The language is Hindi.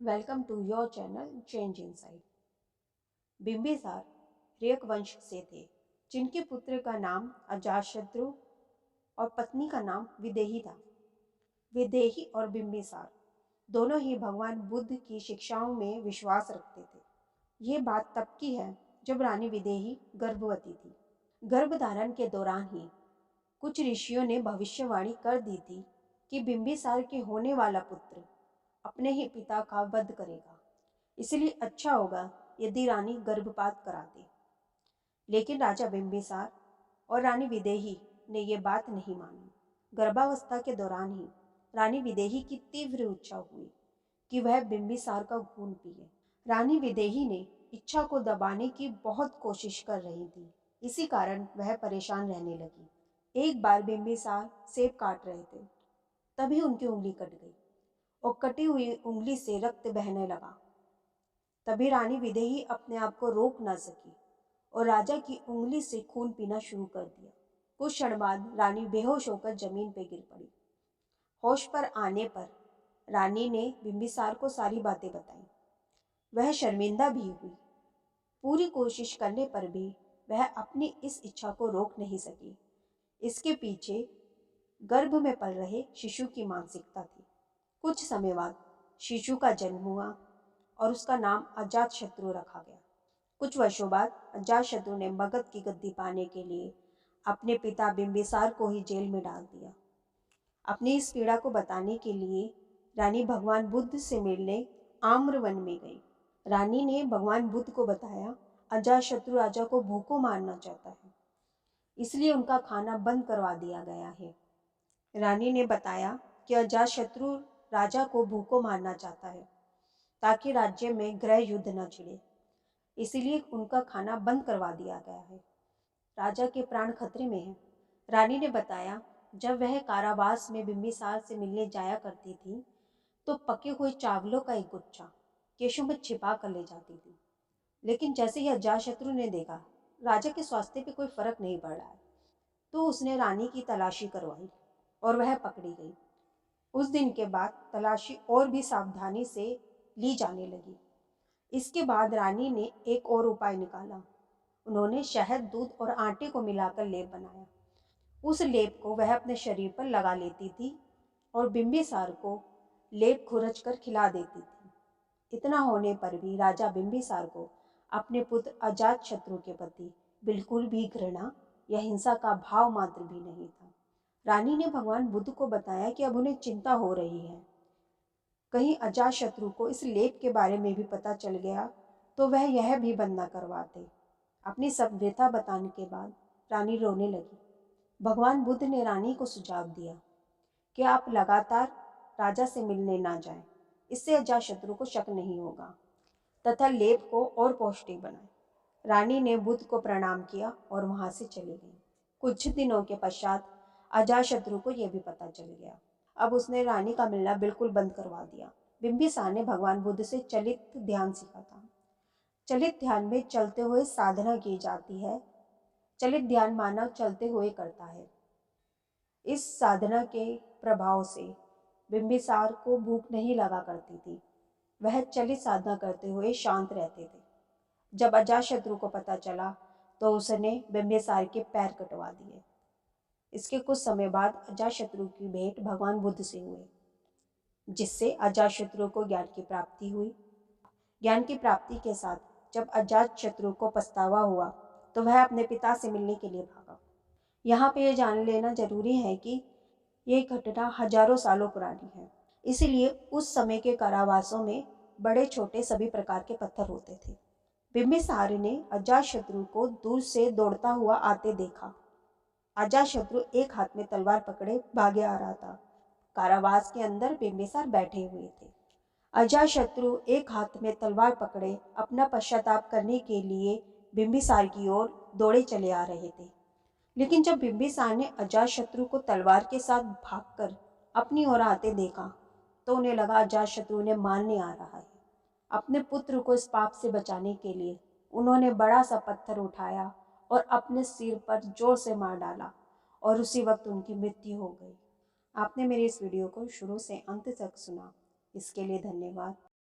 Welcome to your channel change inside. Bimbisara रेक वंश से थे, जिनके पुत्र का नाम अजातशत्रु और पत्नी का नाम विदेही था। विदेही और बिंबिसार दोनों ही भगवान बुद्ध की शिक्षाओं में विश्वास रखते थे। ये बात तब की है जब रानी विदेही गर्भवती थी। गर्भधारण के दौरान ही कुछ ऋषियों ने भविष्यवाणी कर दी थी कि बिंबिसार के होने वाला पुत्र अपने ही पिता का वध करेगा, इसलिए अच्छा होगा यदि रानी गर्भपात करा दे। लेकिन राजा बिंबिसार और रानी विदेही ने यह बात नहीं मानी। गर्भावस्था के दौरान ही रानी विदेही की तीव्र इच्छा हुई कि वह बिंबिसार का खून पिए। रानी विदेही ने इच्छा को दबाने की बहुत कोशिश कर रही थी, इसी कारण वह परेशान रहने लगी। एक बार बिंबिसार सेब काट रहे थे, तभी उनकी उंगली कट गई और कटी हुई उंगली से रक्त बहने लगा। तभी रानी विदेही अपने आप को रोक न सकी और राजा की उंगली से खून पीना शुरू कर दिया। कुछ क्षण बाद रानी बेहोश होकर जमीन पर गिर पड़ी। होश पर आने पर रानी ने बिंबिसार को सारी बातें बताई। वह शर्मिंदा भी हुई। पूरी कोशिश करने पर भी वह अपनी इस इच्छा को रोक नहीं सकी। इसके पीछे गर्भ में पल रहे शिशु की मानसिकता थी। कुछ समय बाद शिशु का जन्म हुआ और उसका नाम अजातशत्रु रखा गया। कुछ वर्षों बाद अजातशत्रु ने मगध की गद्दी पाने के लिए अपने पिता बिंबिसार को ही जेल में डाल दिया। अपनी इस पीड़ा को बताने के लिए रानी भगवान बुद्ध से मिलने आम्रवन में गई। रानी ने भगवान बुद्ध को बताया अजातशत्रु राजा को भूखों मारना चाहता है, इसलिए उनका खाना बंद करवा दिया गया है। रानी ने बताया कि अजातशत्रु राजा को भूखों मारना चाहता है ताकि राज्य में गृह युद्ध न छिड़े, इसलिए उनका खाना बंद करवा दिया गया है। राजा के प्राण खतरे में हैं। रानी ने बताया जब वह कारावास में बिंबिसार से मिलने जाया करती थी तो पके हुए चावलों का एक गुच्छा केशों में छिपा कर ले जाती थी। लेकिन जैसे ही अजातशत्रु ने देखा राजा के स्वास्थ्य पे कोई फर्क नहीं पड़ रहा है, तो उसने रानी की तलाशी करवाई और वह पकड़ी गई। उस दिन के बाद तलाशी और भी सावधानी से ली जाने लगी। इसके बाद रानी ने एक और उपाय निकाला। उन्होंने शहद, दूध और आटे को मिलाकर लेप बनाया। उस लेप को वह अपने शरीर पर लगा लेती थी और बिंबिसार को लेप खुरच कर खिला देती थी। इतना होने पर भी राजा बिंबिसार को अपने पुत्र अजातशत्रु के प्रति बिल्कुल भी घृणा या हिंसा का भाव मात्र भी नहीं था। रानी ने भगवान बुद्ध को बताया कि अब उन्हें चिंता हो रही है, कहीं अजातशत्रु को इस लेप के बारे में भी पता चल गया तो वह यह भी बंद न करवाते। अपनी सब व्यथा बताने के बाद रानी रोने लगी। भगवान बुद्ध ने रानी को सुझाव दिया कि आप लगातार राजा से मिलने ना जाएं, इससे अजातशत्रु को शक नहीं होगा, तथा लेप को और पौष्टिक बनाएं। रानी ने बुद्ध को प्रणाम किया और वहां से चली गई। कुछ दिनों के पश्चात अजातशत्रु को यह भी पता चल गया। अब उसने रानी का मिलना बिल्कुल बंद करवा दिया। बिंबिसार ने भगवान बुद्ध से चलित ध्यान सीखा था। चलित ध्यान में चलते हुए साधना की जाती है। चलित ध्यान मानव चलते हुए करता है। इस साधना के प्रभाव से बिंबिसार को भूख नहीं लगा करती थी। वह चलित साधना करते हुए शांत रहते थे। जब अजातशत्रु को पता चला तो उसने बिंबिसार के पैर कटवा दिए। इसके कुछ समय बाद अजातशत्रु की भेंट भगवान बुद्ध से हुई, जिससे अजातशत्रु को ज्ञान की प्राप्ति हुई। ज्ञान की प्राप्ति के साथ जब अजातशत्रु को पछतावा हुआ तो वह अपने पिता से मिलने के लिए भागा। यहाँ पे यह जान लेना जरूरी है कि ये घटना हजारों सालों पुरानी है, इसलिए उस समय के कारावासों में बड़े छोटे सभी प्रकार के पत्थर होते थे। बिंबिसार ने अजातशत्रु को दूर से दौड़ता हुआ आते देखा। अजातशत्रु एक हाथ में तलवार पकड़े भागे आ रहा था। कारावास के अंदर बिंबिसार बैठे हुए थे। अजातशत्रु एक हाथ में तलवार पकड़े अपना पश्चाताप करने के लिए बिंबिसार की ओर दौड़े चले आ रहे थे। लेकिन जब बिंबिसार ने अजातशत्रु को तलवार के साथ भागकर अपनी ओर आते देखा तो उन्हें लगा अजातशत्रु उन्हें मारने आ रहा है। अपने पुत्र को इस पाप से बचाने के लिए उन्होंने बड़ा सा पत्थर उठाया और अपने सिर पर जोर से मार डाला और उसी वक्त उनकी मृत्यु हो गई। आपने मेरी इस वीडियो को शुरू से अंत तक सुना, इसके लिए धन्यवाद।